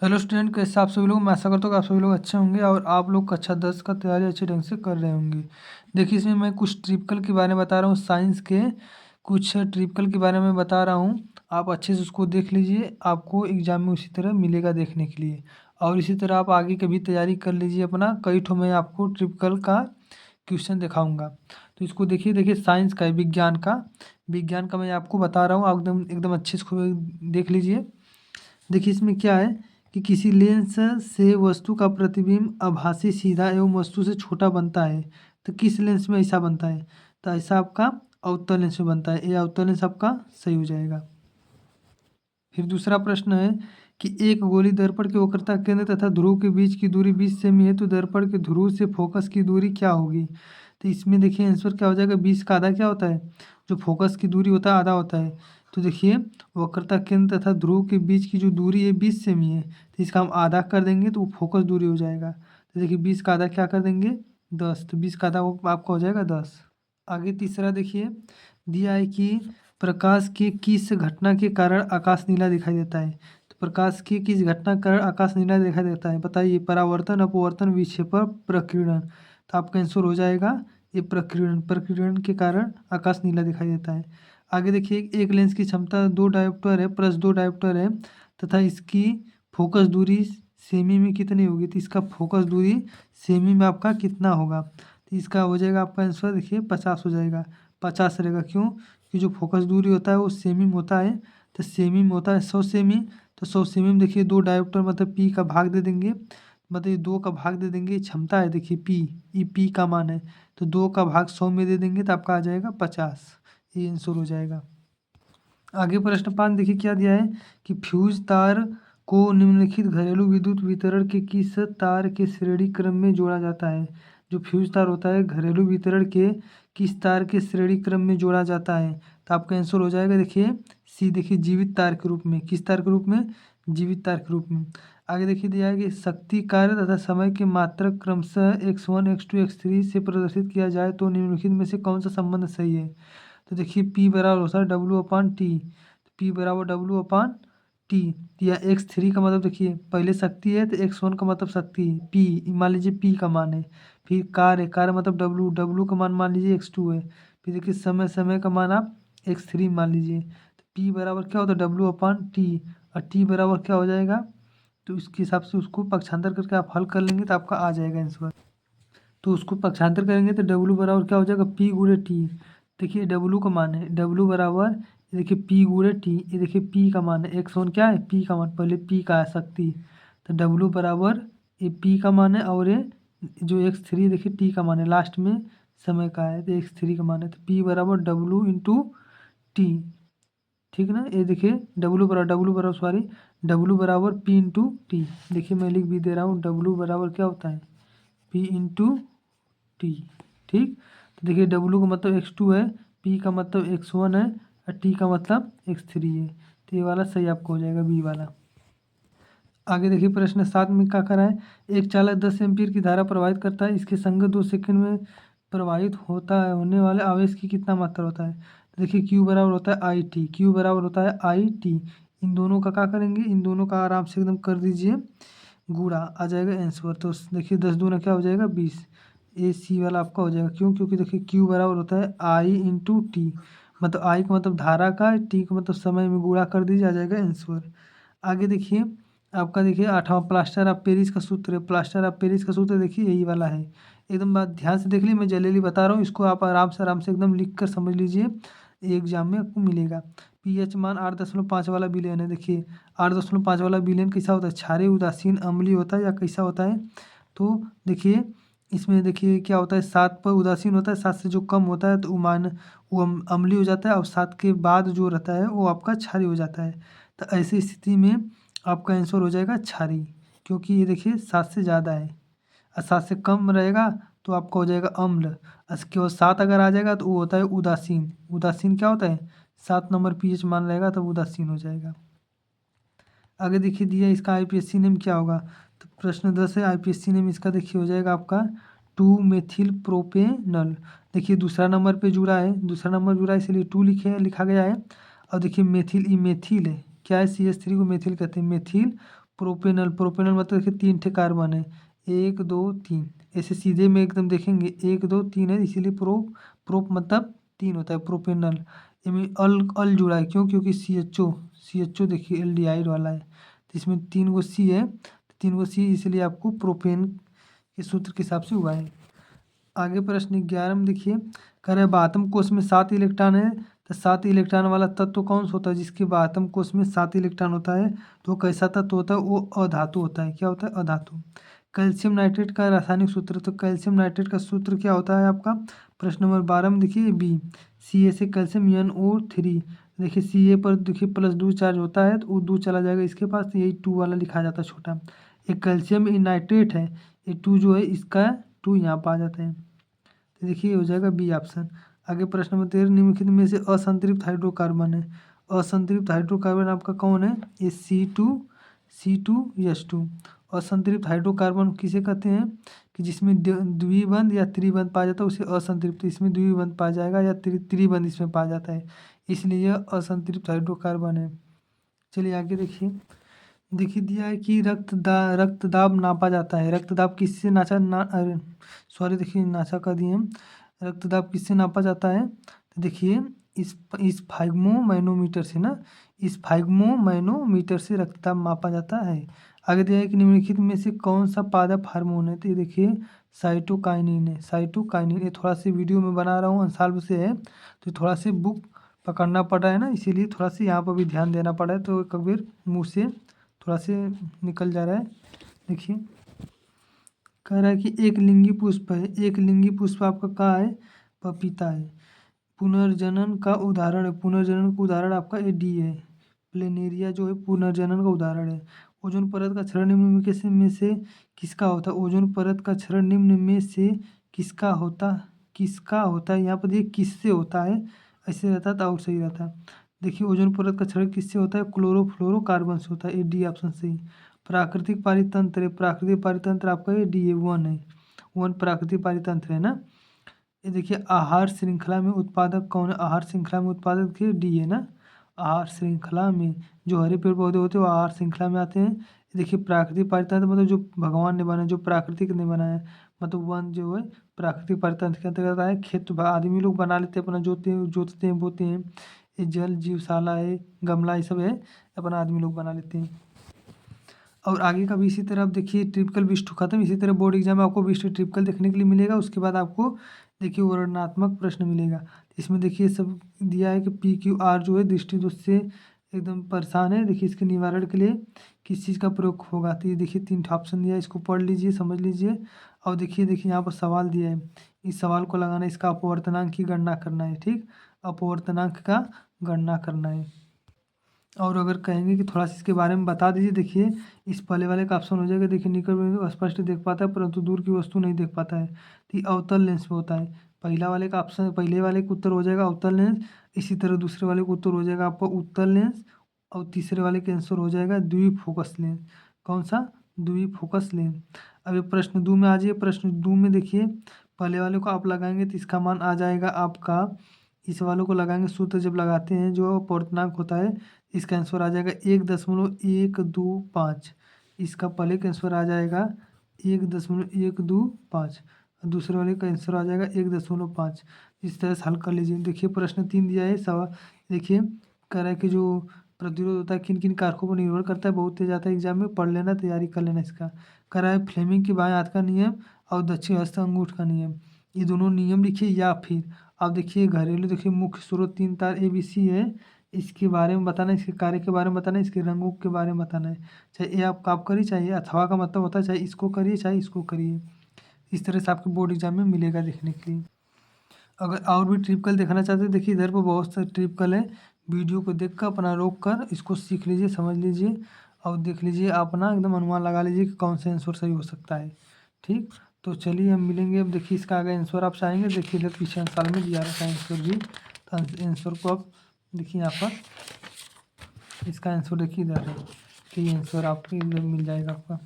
Hello student, कैसे आप सभी लोग। मैं आशा करता हूँ कि आप सभी लोग अच्छे होंगे और आप लोग कक्षा 10 का तैयारी अच्छे ढंग से कर रहे होंगे। देखिए, इसमें मैं कुछ ट्रिपिकल के बारे में बता रहा हूँ, साइंस के कुछ ट्रिपिकल के बारे में बता रहा हूँ। आप अच्छे से उसको देख लीजिए, आपको एग्जाम में उसी तरह मिलेगा देखने के लिए। और इसी तरह आप आगे की भी तैयारी कर लीजिए अपना। कई ठो मैं आपको ट्रिपिकल का क्वेश्चन दिखाऊंगा। तो इसको देखिए, देखिए साइंस का है, विज्ञान का मैं आपको बता रहा हूँ। आप एकदम एकदम अच्छे से देख लीजिए। देखिए इसमें क्या है कि किसी लेंस से वस्तु का प्रतिबिंब आभासी सीधा एवं वस्तु से छोटा बनता है। तो किस लेंस में ऐसा बनता है? तो ऐसा आपका अवतल लेंस में बनता है। ये अवतल लेंस आपका सही हो जाएगा। फिर दूसरा प्रश्न है कि एक गोली दर्पण के वक्रता केंद्र तथा ध्रुव के बीच की दूरी 20 सेमी है, तो दर्पण के ध्रुव से फोकस की दूरी क्या होगी? तो इसमें देखिए आंसर क्या हो जाएगा। 20 का आधा क्या होता है? जो फोकस की दूरी होता है आधा होता है। तो देखिए वक्रता केंद्र तथा ध्रुव के बीच की जो दूरी है 20 सेमी है, तो इसका हम आधा कर देंगे तो वो फोकस दूरी हो जाएगा। तो देखिए 20 का आधा क्या कर देंगे? 10। तो 20 का आधा वो आपका हो जाएगा 10। आगे तीसरा देखिए, दिया है कि प्रकाश के किस घटना के कारण आकाश नीला दिखाई देता है? तो प्रकाश की किस घटना के कारण आकाश नीला दिखाई देता है? बताइए। परावर्तन, अपवर्तन, विक्षेपण, प्रकीर्णन। तो आपका आंसर हो जाएगा ये प्रकीर्णन। प्रकीर्णन के कारण आकाश नीला दिखाई देता है। आगे देखिए, एक लेंस की क्षमता 2 डायोप्टर है प्लस 2 डायोप्टर है तथा इसकी फोकस दूरी सेमी में कितनी होगी? तो इसका फोकस दूरी सेमी में आपका कितना होगा? तो इसका हो जाएगा आपका आंसर देखिए 50 हो जाएगा। 50 रहेगा, क्यों? कि जो फोकस दूरी होता है वो सेमी में होता है। तो सेमी में होता है 100 सेमी। तो 100 सेमी में देखिए 2 डायोप्टर मतलब पी का भाग दे देंगे, मतलब ये 2 का भाग दे देंगे। ये क्षमता है देखिए पी, ये पी का मान है। तो 2 का भाग 100 में दे देंगे तो आपका आ जाएगा 50। ये आंसर हो जाएगा। आगे प्रश्न 5 देखिए क्या दिया है कि फ्यूज तार को निम्नलिखित घरेलू विद्युत वितरण के किस तार के श्रेणी क्रम में जोड़ा जाता है? जो फ्यूज तार होता है घरेलू वितरण के किस तार के श्रेणी क्रम में जोड़ा जाता है? तो आपका आंसर हो जाएगा देखिए सी, देखिए जीवित तार के रूप में। किस तार के रूप में? जीवित तार के रूप में। आगे देखिए दिया है कि शक्ति, कार्य तथा समय के मात्रक क्रमशः x1, x2, x3 से प्रदर्शित किया जाए तो निम्नलिखित में से कौन सा संबंध सही है? तो देखिए P बराबर होता है W/T। P बराबर W/T। या x3 का मतलब देखिए पहले शक्ति है तो x1 का मतलब शक्ति है, P मान लीजिए P का मान है। फिर कार्य मतलब W का मान लीजिए x2 है। फिर देखिए समय, समय का मान आप x3 मान लीजिए। तो P बराबर क्या होता है? W/T। और T बराबर क्या हो जाएगा? तो इसके हिसाब से उसको पक्षांतर करके आप हल कर लेंगे तो आपका आ जाएगा आंसर। तो उसको पक्षांतर करेंगे तो W बराबर क्या हो जाएगा? P गुणे T। देखिए W का मान है, W बराबर ये देखिए P गुणे T। ये देखिए P का मान है, x1 क्या है? P का मान, पहले P का है शक्ति। तो W बराबर ये P का मान है और ये जो x3 देखिए T का मान है, लास्ट में समय का है तो x3 का मान है। तो P बराबर W/T। ठीक ना? ये देखिए W बराबर P/T। देखिए मैं लिख भी दे रहा हूँ, W बराबर क्या होता है? P/T। ठीक। तो देखिए W का मतलब x2 है, P का मतलब x1 है और T का मतलब x3 है। तो ये वाला सही आपको हो जाएगा, बी वाला। आगे देखिए प्रश्न 7 में क्या करा है। एक चालक 10 एम्पीयर की धारा प्रवाहित करता है, इसके संगत 2 सेकंड में प्रवाहित होता है होने वाले आवेश की कितना मात्रा होता है? तो देखिए Q बराबर होता है IT। Q बराबर होता है IT। इन दोनों का क्या करेंगे? इन दोनों का आराम से एकदम कर दीजिए गुणा, आ जाएगा आंसर। तो देखिए 10 दूना क्या हो जाएगा? 20। ए सी वाला आपका हो जाएगा, क्यों? क्योंकि देखिए Q बराबर होता है I/T। मतलब I का मतलब धारा का, T का मतलब समय में गुणा कर दीजिए, आ जाएगा आंसर। आगे देखिए आपका देखिए 8वां प्लास्टर ऑफ पेरिस का सूत्र है। प्लास्टर ऑफ पेरिस का सूत्र देखिए यही वाला है। एकदम बात ध्यान से देख लीजिए, मैं जल्दी बता रहा हूँ, इसको आप आराम से एकदम लिख कर समझ लीजिए, एग्जाम में आपको मिलेगा। पीएच मान 8.5 वाला विलयन है। देखिए 8.5 वाला विलयन कैसा होता है? क्षारीय, उदासीन, अम्लीय होता है या कैसा होता है? तो देखिए इसमें देखिए क्या होता है, 7 पर उदासीन होता है, 7 से जो कम होता है तो वो अम्लीय हो जाता है, और 7 के बाद जो रहता है वो आपका क्षारीय हो जाता है। तो ऐसी स्थिति में आपका आंसर हो जाएगा क्षारीय, क्योंकि ये देखिए 7 से ज़्यादा है। और 7 से कम रहेगा तो आपका हो जाएगा अम्ल। इसके बाद 7 अगर आ जाएगा तो वो होता है उदासीन। उदासीन क्या होता है? 7 नंबर पीएच मान रहेगा तो उदासीन हो जाएगा। आगे देखिए दिया इसका आईपीएससी नेम क्या होगा? तो प्रश्न 10 है, आईपीएससी नेम इसका देखिए हो जाएगा आपका 2 मेथिल प्रोपेनल। देखिए दूसरा नंबर पे जुड़ा है, दूसरा नंबर जुड़ा है इसलिए 2 लिखा गया है। और देखिए मेथिल, ई मेथिल है, क्या है? CH3 को मेथिल कहते हैं, मेथिल प्रोपेनल, प्रोपेनल मतलब देखिए 3 ठे कार्बन है, 1 2 3, ऐसे सीधे में एकदम देखेंगे 1 2 3 है, इसीलिए प्रोप मतलब 3 होता है प्रोपेनल। इनमें अल जुड़ा है, क्यों? क्योंकि सी एच ओ देखिए एल्डिहाइड वाला है, तो इसमें 3 गो सी है, 3 गो सी, इसलिए आपको प्रोपेन के सूत्र के हिसाब से हुआ है। आगे प्रश्न 11 में देखिए, कह रहे हैं बातम कोष में 7 इलेक्ट्रॉन है, तो 7 इलेक्ट्रॉन वाला तत्व कौन सा होता है? जिसके बातम कोष में 7 इलेक्ट्रॉन होता है तो वो कैसा तत्व होता है? वो अधातु होता है। क्या होता है? अधातु। कैल्शियम नाइट्रेट का रासायनिक सूत्र, तो कैल्शियम नाइट्रेट का सूत्र क्या होता है आपका? प्रश्न नंबर 12 में देखिए बी, सी ए से कैल्शियम NO3, देखिए सी ए पर देखिए +2 चार्ज होता है, तो वो 2 चला जाएगा इसके पास, तो यही 2 वाला लिखा जाता है छोटा। एक कैल्शियम नाइट्रेट है, ये 2 जो है इसका 2 यहाँ पर आ जाता है, तो देखिए हो जाएगा बी ऑप्शन। आगे प्रश्न नंबर 13, निम्नलिखित में से असंतृप्त हाइड्रोकार्बन है। असंतृप्त हाइड्रोकार्बन आपका कौन है? ये C2H2। असंतृप्त हाइड्रोकार्बन किसे कहते हैं? कि जिसमें द्विबंध या त्रिबंध पाया जाता है उसे असंतृप्त, इसमें द्विबंध पाया जाएगा या त्रिबंध इसमें पाया जाता है, इसलिए यह असंतृप्त हाइड्रोकार्बन है। चलिए आगे देखिए, देखिए दिया है कि रक्तदाब नापा जाता है। रक्तदाब किससे सॉरी देखिए नाचा कर दिए हम। रक्तदाब किससे नापा जाता है? तो देखिए इस फाइग्मोमैनोमीटर से ना, इस फाइग्मोमैनोमीटर से रक्तदाब मापा जाता है। आगे दिया है कि निम्नलिखित में से कौन सा पादप हार्मोन है? तो ये देखिए साइटोकाइनिन है, साइटोकाइनिन। ये थोड़ा सा वीडियो में बना रहा हूँ अंसाल्व से है, तो थोड़ा से बुक पकड़ना पड़ रहा है ना, इसीलिए थोड़ा सा यहाँ पर भी ध्यान देना पड़ा है, तो कभी मुँह से थोड़ा से निकल जा रहा है। देखिए कह रहा है कि एक लिंगी पुष्प है, एक लिंगी पुष्प आपका कहाँ है? पपीता है। पुनर्जनन का उदाहरण है, पुनर्जनन का उदाहरण आपका डी है। प्लेनेरिया जो है पुनर्जनन का उदाहरण है। ओजोन परत का क्षरण निम्न में से किसका होता है? ओजोन परत का क्षरण निम्न में से किसका होता है? यहाँ पर देखिए किससे होता है, ऐसे रहता तो और सही रहता। देखिए ओजोन परत का क्षरण किससे होता है? क्लोरोफ्लोरोकार्बन से होता है, ये डी ऑप्शन सही। प्राकृतिक पारितंत्र है, प्राकृतिक पारितंत्र आपका ये डी है, 1 है, 1 प्राकृतिक पारितंत्र है ना। ये देखिए आहार श्रृंखला में उत्पादक कौन है? आहार श्रृंखला में उत्पादक देखिए डी है ना। आहार श्रृंखला में जो हरे पेड़ पौधे होते हैं वो आहार श्रृंखला में आते हैं। ये देखिए प्राकृतिक पारितंत्र मतलब जो भगवान ने बनाया, जो प्राकृतिक ने बनाया, मतलब वन जो है प्राकृतिक पारितंत्र के अंतर्गत आया। खेत आदमी लोग बना लेते हैं अपना, जोतते हैं बोते हैं। ये जल जीवशाला है, गमला, ये सब है अपना आदमी लोग बना लेते हैं। और आगे का भी इसी तरह आप देखिए ट्रिपिकल 20 खत्म। इसी तरह बोर्ड एग्जाम में आपको 20 ट्रिपिकल देखने के लिए मिलेगा। उसके बाद आपको देखिए वर्णनात्मक प्रश्न मिलेगा। इसमें देखिए सब दिया है कि PQR जो है दृष्टि दोष से एकदम परेशान है, देखिए इसके निवारण के लिए किस चीज़ का प्रयोग होगा। तो ये देखिए 3 ऑप्शन दिया है, इसको पढ़ लीजिए, समझ लीजिए। और देखिए यहाँ पर सवाल दिया है, इस सवाल को लगाना, इसका अपवर्तनांक की गणना करना है। ठीक, अपवर्तनांक का गणना करना है। और अगर कहेंगे कि थोड़ा सा इसके बारे में बता दीजिए, देखिए इस पहले वाले का ऑप्शन हो जाएगा। देखिए निकट बिंदु स्पष्ट देख पाता है परंतु दूर की वस्तु नहीं देख पाता है, तो ये अवतल लेंस में होता है। पहला वाले का ऑप्शन, पहले वाले का उत्तर हो जाएगा अवतल लेंस। इसी तरह दूसरे वाले का उत्तर हो जाएगा आपका उत्तल लेंस। और तीसरे वाले का आंसर हो जाएगा द्विफोकस लेंस। कौन सा? द्विफोकस लेंस। अब ये प्रश्न 2 में आ जाइए। प्रश्न 2 में देखिए पहले वाले को आप लगाएंगे तो इसका मान आ जाएगा आपका, इस वालों को लगाएंगे, सूत्र जब लगाते हैं जो अपवर्तनांक होता है, इसका आंसर आ जाएगा 1.125। इसका पहले का आंसर आ जाएगा 1.125, दूसरे वाले का आंसर आ जाएगा 1.5। इस तरह से हल कर लीजिए। देखिए प्रश्न 3 दिया है सवाल, देखिए कह रहा है कि जो प्रतिरोध होता है किन किन कारकों पर निर्भर करता है, बहुत तेज आता है एग्जाम में, पढ़ लेना, तैयारी कर लेना इसका। कह रहा है फ्लेमिंग के बाएं हाथ का नियम और दक्षिण हस्त अंगूठ का नियम, ये दोनों नियम लिखिए। या फिर आप देखिए घरेलू, देखिए मुख्य स्रोत 3 तार ABC है, इसके बारे में बताना, इसके कार्य के बारे में बताना, इसके रंगों के बारे में बताना है। चाहे ये आप करिए, चाहे अथवा का मतलब होता है चाहे इसको करिए चाहे इसको करिए। इस तरह से आपके बोर्ड एग्जाम में मिलेगा देखने के लिए। अगर और भी ट्रिपिकल देखना चाहते हैं, देखिए इधर पर बहुत सारे ट्रिपिकल है, वीडियो को देख कर अपना रोक कर इसको सीख लीजिए, समझ लीजिए और देख लीजिए, अपना एकदम अनुमान लगा लीजिए कि कौन सा आंसर सही हो सकता है। ठीक, तो चलिए हम मिलेंगे। अब देखिए इसका आगे आंसर आप चाहेंगे, देखिए इधर पीछे साल में दिया रहता है आंसर भी, तो आंसर को आप देखिए यहाँ पर, इसका आंसर देखिए इधर है कि आंसर आपको इधर मिल जाएगा आपका।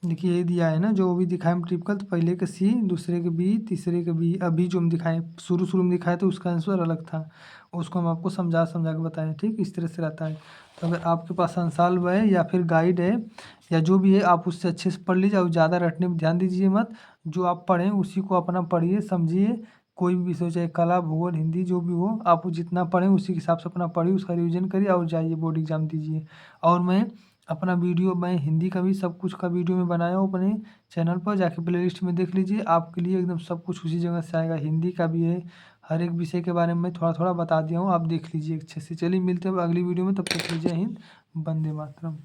देखिए यही दिया है ना, जो भी दिखाए हम ट्रिपल, तो पहले के सी, दूसरे के बी, तीसरे के बी। अभी जो हम दिखाए शुरू में दिखाए तो उसका आंसर अलग था, उसको हम आपको समझा समझा के बताएं। ठीक, इस तरह से रहता है। तो अगर आपके पास संसाल्व है या फिर गाइड है या जो भी है, आप उससे अच्छे से पढ़ लीजिए और ज़्यादा रटने में ध्यान दीजिए मत। जो आप पढ़ें उसी को अपना पढ़िए समझिए। कोई भी विषय हो, चाहे कला, भूगोल, हिंदी, जो भी हो, आप जितना पढ़ें उसी के हिसाब से अपना पढ़िए, उसका रिविजन करिए और जाइए बोर्ड एग्जाम दीजिए। और मैं अपना वीडियो, मैं हिंदी का भी सब कुछ का वीडियो में बनाया हूँ अपने चैनल पर, जाके प्लेलिस्ट में देख लीजिए। आपके लिए एकदम सब कुछ उसी जगह से आएगा। हिंदी का भी है, हर एक विषय के बारे में मैं थोड़ा थोड़ा बता दिया हूँ, आप देख लीजिए अच्छे से। चलिए मिलते हैं अब अगली वीडियो में, तब तक के लिए जय हिंद, वंदे मातरम।